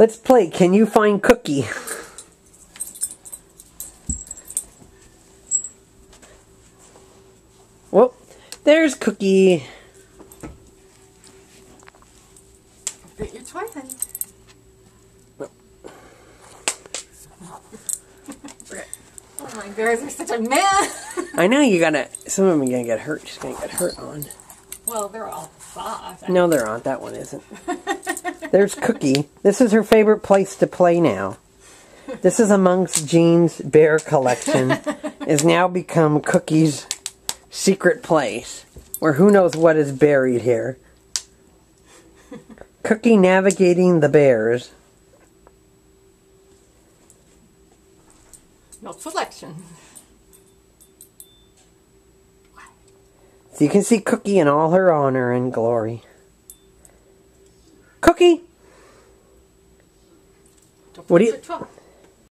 Let's play. Can you find Cookie? Well, there's Cookie. Get your toy, honey. Oh, my bears are such a mess. I know you gotta. Some of them are gonna get hurt. She's gonna get hurt on. Well, they're all soft. No, they're not. That one isn't. There's Cookie. This is her favorite place to play now. This is amongst Jean's bear collection. Is now become Cookie's secret place, where who knows what is buried here. Cookie navigating the bears. No selection. So you can see Cookie in all her honor and glory. Cookie! Don't What do forget you- your truck.